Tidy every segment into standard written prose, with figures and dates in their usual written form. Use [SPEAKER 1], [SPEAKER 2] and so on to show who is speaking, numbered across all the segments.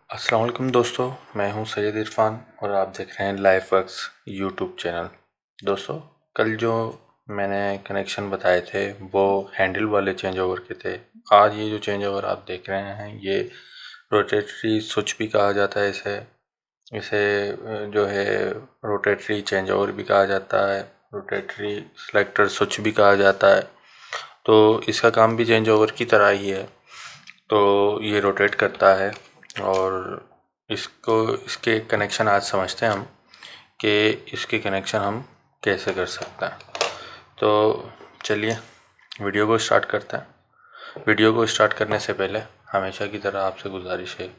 [SPEAKER 1] अस्सलाम वालेकुम दोस्तों, मैं हूं सैयद इरफान और आप देख रहे हैं लाइफ वर्क्स यूट्यूब चैनल। दोस्तों, कल जो मैंने कनेक्शन बताए थे वो हैंडल वाले चेंज ओवर के थे। आज ये जो चेंज ओवर आप देख रहे हैं ये रोटेटरी स्विच भी कहा जाता है। इसे इसे जो है रोटेटरी चेंज ओवर भी कहा जाता है, रोटेटरी सेलेक्टर स्विच भी कहा जाता है। तो इसका काम भी चेंज ओवर की तरह ही है। तो ये रोटेट करता है और इसके कनेक्शन आज समझते हैं हम कि इसके कनेक्शन हम कैसे कर सकते हैं। तो चलिए वीडियो को स्टार्ट करते हैं। वीडियो को स्टार्ट करने से पहले हमेशा की तरह आपसे गुजारिश है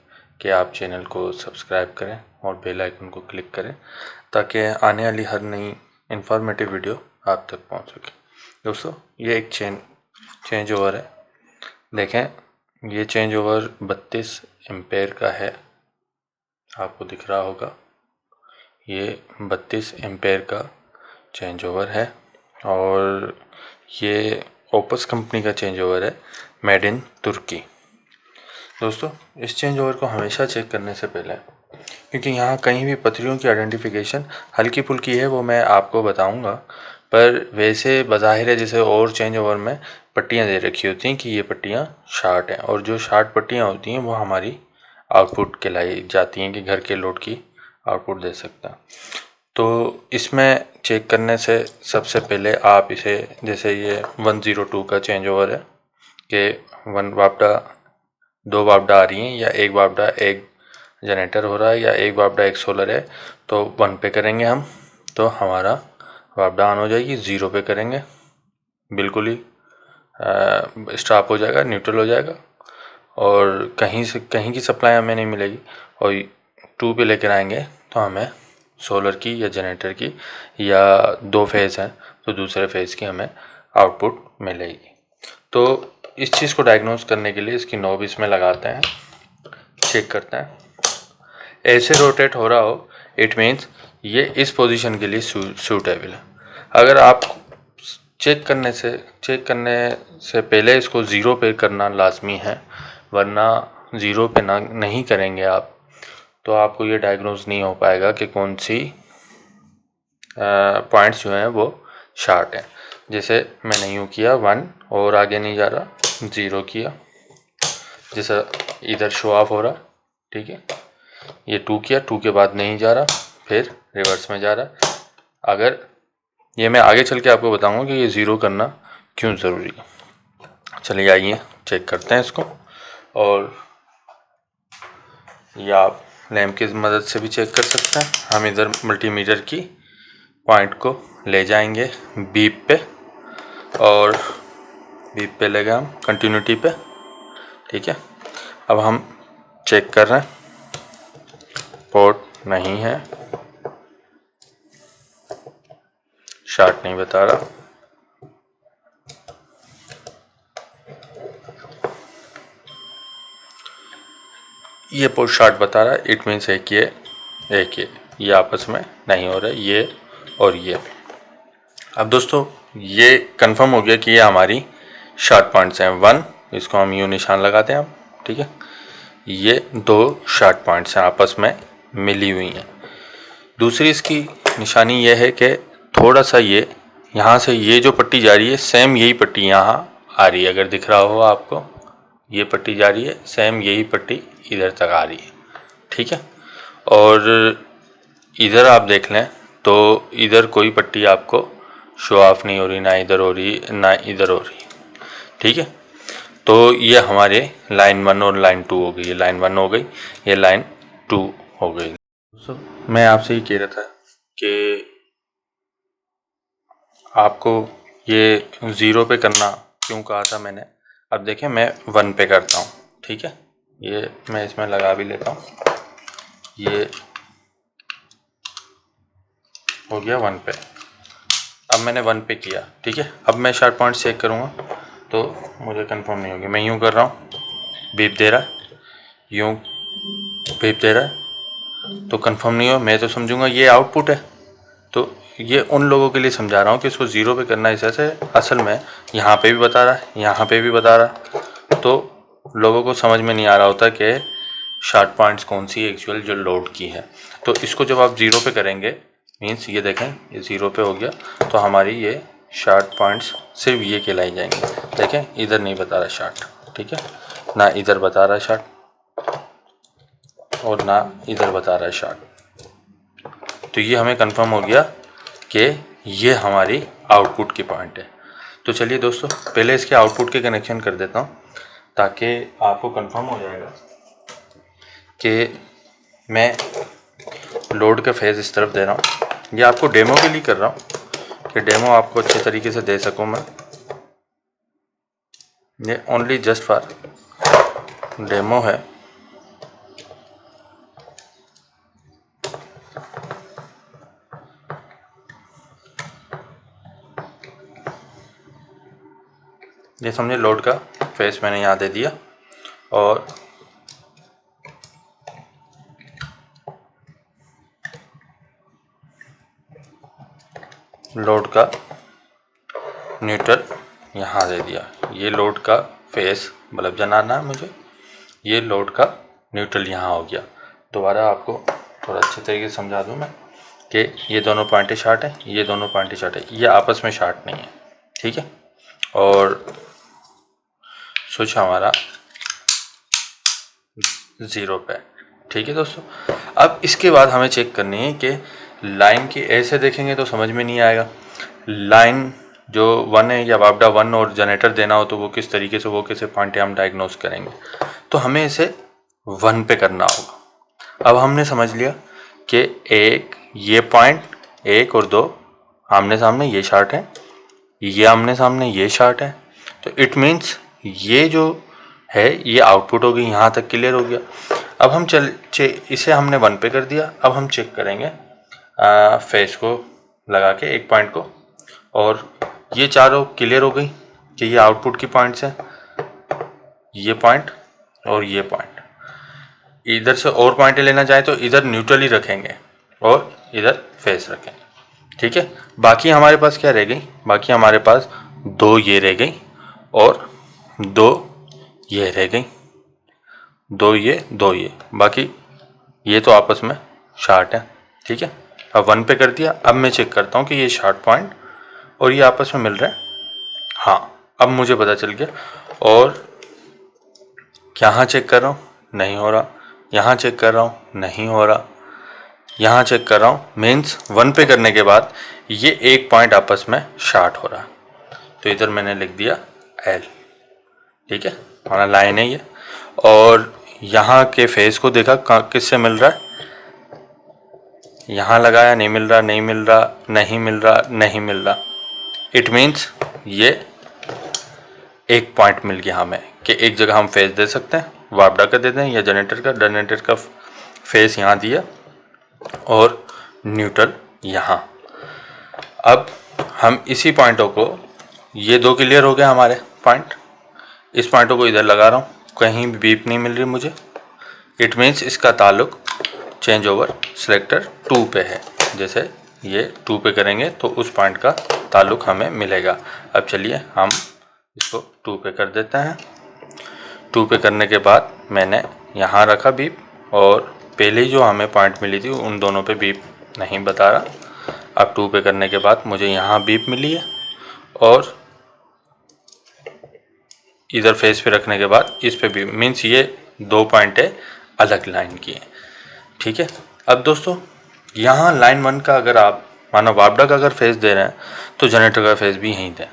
[SPEAKER 1] कि आप चैनल को सब्सक्राइब करें और बेल आइकन को क्लिक करें ताकि आने वाली हर नई इंफॉर्मेटिव वीडियो आप तक पहुंच सके। दोस्तों, ये एक चेंज ओवर है। देखें, ये चेंज ओवर 32 एम्पेयर का है। आपको दिख रहा होगा, ये 32 एम्पेयर का चेंज ओवर है और ये ओपस कंपनी का चेंज ओवर है, मेड इन तुर्की। दोस्तों, इस चेंज ओवर को हमेशा चेक करने से पहले, क्योंकि यहाँ कहीं भी पथरियों की आइडेंटिफिकेशन हल्की फुल्की है, वो मैं आपको बताऊँगा, पर वैसे बज़ाहिर है जैसे और चेंज ओवर में पट्टियाँ दे रखी होती हैं कि ये पट्टियाँ शार्ट हैं, और जो शार्ट पट्टियाँ होती हैं वो हमारी आउटपुट कहलाई जाती हैं कि घर के लोड की आउटपुट दे सकता है। तो इसमें चेक करने से सबसे पहले आप इसे, जैसे ये 102 का चेंज ओवर है कि 1 वापडा 2 वापडा आ रही हैं या 1 वापडा एक जनरेटर हो रहा है या 1 वापडा एक सोलर है, तो 1 पे करेंगे हम तो हमारा वापडा ऑन हो जाएगी। 0 पे करेंगे बिल्कुल ही स्टॉप हो जाएगा, न्यूट्रल हो जाएगा और कहीं की सप्लाई हमें नहीं मिलेगी। और 2 पे लेकर आएंगे तो हमें सोलर की या जनरेटर की, या 2 फेज़ हैं तो दूसरे फेज़ की हमें आउटपुट मिलेगी। तो इस चीज़ को डायग्नोस करने के लिए इसकी नॉब इसमें लगाते हैं, चेक करते हैं। ऐसे रोटेट हो रहा हो, इट मीन्स ये इस पोजीशन के लिए सूटेबल है। अगर आप चेक करने से पहले इसको 0 पे करना लाजमी है, वरना 0 पे नहीं करेंगे आप तो आपको ये डायग्नोज नहीं हो पाएगा कि कौन सी पॉइंट्स जो हैं वो शार्ट हैं। जैसे मैंने यूँ किया 1 और आगे नहीं जा रहा, 0 किया, जैसा इधर शो ऑफ हो रहा, ठीक है। ये 2 किया, 2 के बाद नहीं जा रहा, फिर रिवर्स में जा रहा। अगर ये मैं आगे चल के आपको बताऊंगा कि ये 0 करना क्यों ज़रूरी है। चलिए आइए चेक करते हैं इसको, और या आप लैंप की मदद से भी चेक कर सकते हैं। हम इधर मल्टीमीटर की पॉइंट को ले जाएंगे बीप पे, और बीप पे ले गए हम कंटिन्यूटी पे, ठीक है। अब हम चेक कर रहे हैं, पोर्ट नहीं है, शार्ट नहीं बता रहा। ये पोर्ट शार्ट बता रहा है, इट मीन्स एक ये आपस में नहीं हो रहा है, ये और ये। अब दोस्तों, ये कंफर्म हो गया कि ये हमारी शार्ट पॉइंट्स हैं। 1, इसको हम यूँ निशान लगाते हैं, ठीक है। ये 2 शार्ट पॉइंट्स हैं, आपस में मिली हुई हैं। दूसरी इसकी निशानी ये है कि थोड़ा सा ये यहाँ से ये जो पट्टी जा रही है, सेम यही पट्टी यहाँ आ रही है। अगर दिख रहा हो आपको, ये पट्टी जा रही है, सेम यही पट्टी इधर तक आ रही है, ठीक है। और इधर आप देख लें तो इधर कोई पट्टी आपको शो ऑफ नहीं हो रही, ना इधर हो रही ना इधर हो रही, ठीक है। तो ये हमारे लाइन 1 और लाइन 2 हो गई। ये लाइन 1 हो गई, ये लाइन 2 हो गई। दोस्तों, मैं आपसे ये कह रहा था कि आपको ये 0 पे करना क्यों कहा था मैंने। अब देखें, मैं 1 पे करता हूँ, ठीक है। ये मैं इसमें लगा भी लेता हूँ, ये हो गया 1 पे। अब मैंने 1 पे किया, ठीक है। अब मैं शार्ट पॉइंट चेक करूँगा तो मुझे कंफर्म नहीं होगी। मैं यूँ कर रहा हूँ, बीप दे रहा है, यूँ बीप दे रहा है, तो कंफर्म नहीं हो। मैं तो समझूंगा ये आउटपुट है। तो ये उन लोगों के लिए समझा रहा हूँ कि इसको 0 पे करना इस ऐसे। असल में यहाँ पे भी बता रहा है, यहाँ पे भी बता रहा है, तो लोगों को समझ में नहीं आ रहा होता कि शार्ट पॉइंट्स कौन सी एक्चुअल जो लोड की है। तो इसको जब आप 0 पे करेंगे, मीन्स ये देखें ये 0 पे हो गया, तो हमारी ये शार्ट पॉइंट्स सिर्फ ये कहलाई जाएंगे। देखें इधर नहीं बता रहा शार्ट, ठीक है, ना इधर बता रहा शार्ट और ना इधर बता रहा है शार्ट। तो ये हमें कंफर्म हो गया कि ये हमारी आउटपुट की पॉइंट है। तो चलिए दोस्तों पहले इसके आउटपुट के कनेक्शन कर देता हूँ ताकि आपको कंफर्म हो जाएगा कि मैं लोड का फेज़ इस तरफ दे रहा हूँ। ये आपको डेमो के लिए कर रहा हूँ कि डेमो आपको अच्छे तरीके से दे सकूँ मैं। ये ओनली जस्ट फॉर डेमो है। ये समझे लोड का फेस मैंने यहाँ दे दिया और लोड का न्यूट्रल यहाँ दे दिया। ये लोड का फेस बल्ब जलाना है मुझे, ये लोड का न्यूट्रल यहाँ हो गया। दोबारा आपको थोड़ा अच्छे तरीके से समझा दूँ मैं कि ये दोनों पॉइंटें शार्ट है, ये दोनों पॉइंटें शार्ट है, ये आपस में शार्ट नहीं है, ठीक है। और स्विच हमारा 0 पे, ठीक है दोस्तों। अब इसके बाद हमें चेक करनी है कि लाइन की ऐसे देखेंगे तो समझ में नहीं आएगा। लाइन जो 1 है या वापडा 1 और जनरेटर देना हो तो वो किस तरीके से, वो कैसे पॉइंट हम डायग्नोस करेंगे। तो हमें इसे 1 पे करना होगा। अब हमने समझ लिया कि एक ये पॉइंट 1 और 2 आमने सामने ये शार्ट है, ये आमने सामने ये शार्ट है। तो इट मीन्स ये जो है ये आउटपुट हो गई, यहाँ तक क्लियर हो गया। अब हम इसे हमने 1 पे कर दिया। अब हम चेक करेंगे फेस को लगा के एक पॉइंट को, और ये चारों क्लियर हो गई कि ये आउटपुट की पॉइंट्स हैं, ये पॉइंट और ये पॉइंट। इधर से और पॉइंट लेना चाहे तो इधर न्यूट्रल ही रखेंगे और इधर फेस रखेंगे, ठीक है। बाकी हमारे पास क्या रह गई, बाकी हमारे पास 2 ये रह गई और 2 ये रह गई, 2 ये, बाकी ये तो आपस में शार्ट है, ठीक है। अब 1 पे कर दिया। अब मैं चेक करता हूँ कि ये शार्ट पॉइंट और ये आपस में मिल रहा है, हाँ अब मुझे पता चल गया। और यहाँ चेक कर रहा हूँ नहीं हो रहा, यहाँ चेक कर रहा हूँ नहीं हो रहा, यहाँ चेक कर रहा हूँ, मीन्स 1 पे करने के बाद ये एक पॉइंट आपस में शार्ट हो रहा है। तो इधर मैंने लिख दिया L, ठीक है, हमारा लाइन है ये। और यहाँ के फेस को देखा किससे मिल रहा है, यहाँ लगाया नहीं मिल रहा, नहीं मिल रहा, नहीं मिल रहा, नहीं मिल रहा। इट मीन्स ये एक पॉइंट मिल गया हमें कि एक जगह हम फेस दे सकते हैं, वापडा का दे दें या जनरेटर का फेस यहाँ दिया और न्यूट्रल यहाँ। अब हम इसी पॉइंटों को, ये 2 क्लियर हो गया हमारे पॉइंट, इस पॉइंटों को इधर लगा रहा हूँ, कहीं भी बीप नहीं मिल रही मुझे। इट मीन्स इसका ताल्लुक चेंज ओवर सिलेक्टर 2 पे है। जैसे ये 2 पे करेंगे तो उस पॉइंट का ताल्लुक हमें मिलेगा। अब चलिए हम इसको 2 पे कर देते हैं। 2 पे करने के बाद मैंने यहाँ रखा बीप, और पहले जो हमें पॉइंट मिली थी उन दोनों पे बीप नहीं बता रहा। अब 2 पे करने के बाद मुझे यहाँ बीप मिली है और इधर फेस पे रखने के बाद इस पे भी, मीन्स ये 2 पॉइंटें अलग लाइन की हैं, ठीक है। अब दोस्तों यहाँ लाइन 1 का अगर आप मानो वापडा का अगर फेस दे रहे हैं तो जनरेटर का फेस भी यहीं दें,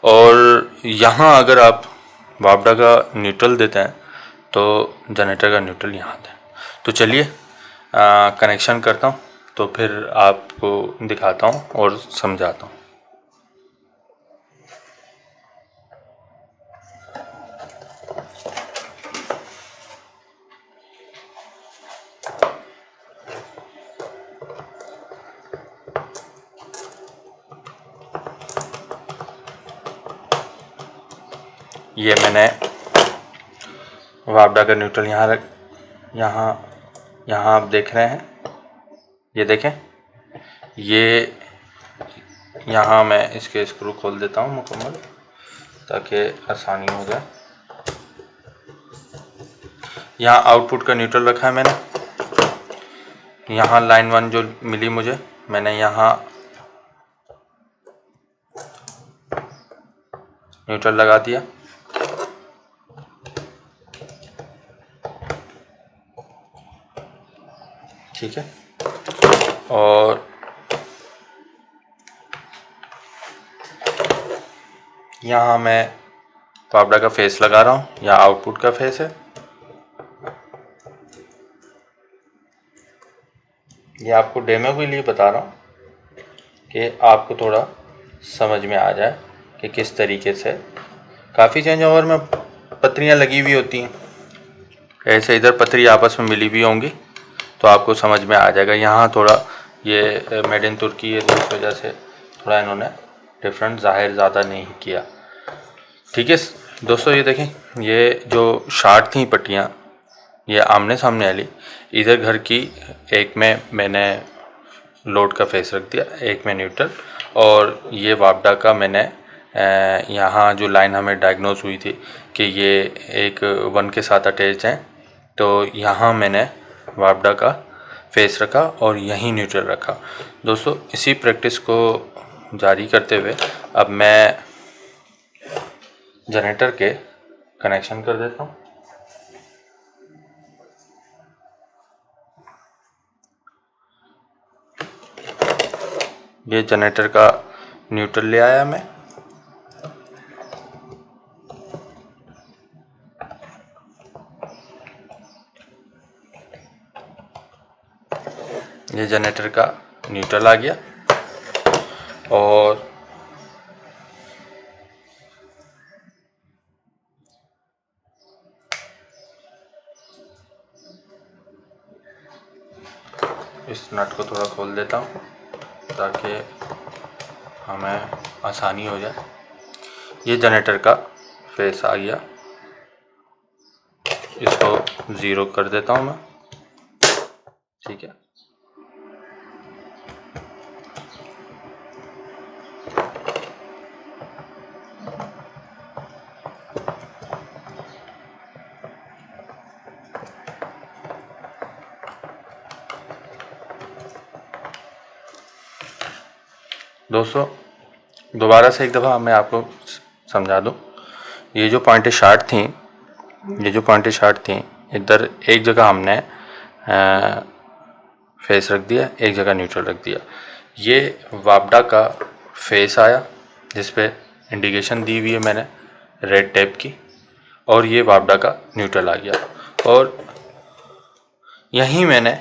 [SPEAKER 1] और यहाँ अगर आप वापडा का न्यूट्रल देते हैं तो जनरेटर का न्यूट्रल यहाँ दें। तो चलिए कनेक्शन करता हूँ तो फिर आपको दिखाता हूँ और समझाता हूँ। ये मैंने वापडा का न्यूट्रल यहाँ आप देख रहे हैं, ये देखें, ये यहाँ मैं इसके स्क्रू खोल देता हूँ मुकम्मल ताकि आसानी हो जाए। यहाँ आउटपुट का न्यूट्रल रखा है मैंने। यहाँ लाइन 1 जो मिली मुझे, मैंने यहाँ न्यूट्रल लगा दिया। ठीक है, और यहाँ मैं वापडा का फेस लगा रहा हूँ, यहाँ आउटपुट का फेस है। ये आपको डेमो के लिए बता रहा हूँ कि आपको थोड़ा समझ में आ जाए कि किस तरीके से। काफ़ी चेंज ओवर में पत्रियाँ लगी हुई होती हैं, ऐसे इधर पतरी आपस में मिली हुई होंगी, तो आपको समझ में आ जाएगा। यहाँ थोड़ा ये मेड इन तुर्की है तो इस वजह से थोड़ा इन्होंने डिफरेंट ज़ाहिर ज़्यादा नहीं किया। ठीक है दोस्तों, ये देखें, ये जो शार्ट थी पट्टियाँ, ये आमने सामने वाली, इधर घर की एक में मैंने लोड का फेस रख दिया, एक में न्यूट्रल, और ये वापडा का मैंने यहाँ जो लाइन हमें डायग्नोज हुई थी कि ये एक 1 के साथ अटैच हैं, तो यहाँ मैंने वापडा का फेस रखा और यहीं न्यूट्रल रखा। दोस्तों, इसी प्रैक्टिस को जारी करते हुए अब मैं जनरेटर के कनेक्शन कर देता हूँ। ये जनरेटर का न्यूट्रल ले आया मैं। ये जनरेटर का न्यूट्रल आ गया, और इस नट को थोड़ा खोल देता हूँ ताकि हमें आसानी हो जाए। ये जनरेटर का फेस आ गया, इसको 0 कर देता हूँ मैं। ठीक है, दोस्तों दोबारा से एक दफ़ा मैं आपको समझा दूँ। ये जो पॉइंटें शार्ट थी, इधर एक जगह हमने फेस रख दिया, एक जगह न्यूट्रल रख दिया। ये वापडा का फेस आया जिस पे इंडिकेशन दी हुई है मैंने रेड टेप की, और ये वापडा का न्यूट्रल आ गया, और यहीं मैंने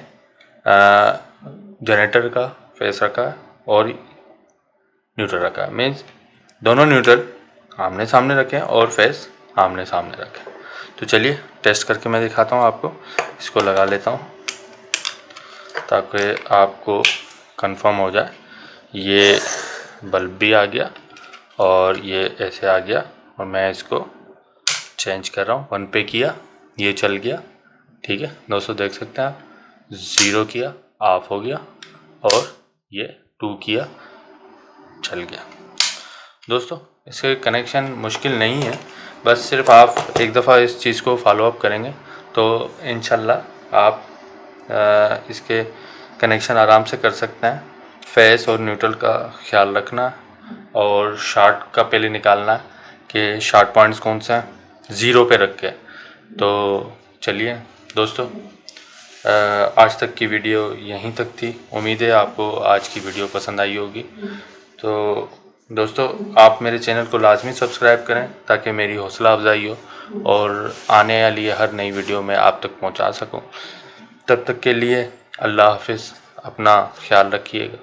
[SPEAKER 1] जनरेटर का फेस रखा और न्यूट्रल रखा। मीन्स दोनों न्यूट्रल आमने सामने रखें और फेस आमने सामने रखें। तो चलिए टेस्ट करके मैं दिखाता हूँ आपको। इसको लगा लेता हूँ ताकि आपको कंफर्म हो जाए। ये बल्ब भी आ गया और ये ऐसे आ गया, और मैं इसको चेंज कर रहा हूँ। 1 पे किया, ये चल गया। ठीक है दोस्तों, देख सकते हैं आप, 0 किया, ऑफ हो गया, और ये 2 किया, चल गया। दोस्तों, इसके कनेक्शन मुश्किल नहीं है, बस सिर्फ आप एक दफ़ा इस चीज़ को फॉलो अप करेंगे तो इंशाल्लाह आप इसके कनेक्शन आराम से कर सकते हैं। फेस और न्यूट्रल का ख्याल रखना, और शार्ट का पहले निकालना कि शार्ट पॉइंट्स कौन से हैं, 0 पे रख के। तो चलिए दोस्तों, आज तक की वीडियो यहीं तक थी। उम्मीद है आपको आज की वीडियो पसंद आई होगी। तो दोस्तों, आप मेरे चैनल को लाजमी सब्सक्राइब करें ताकि मेरी हौसला अफजाई हो और आने वाली हर नई वीडियो में आप तक पहुंचा सकूं। तब तक के लिए अल्लाह हाफिज़, अपना ख्याल रखिएगा।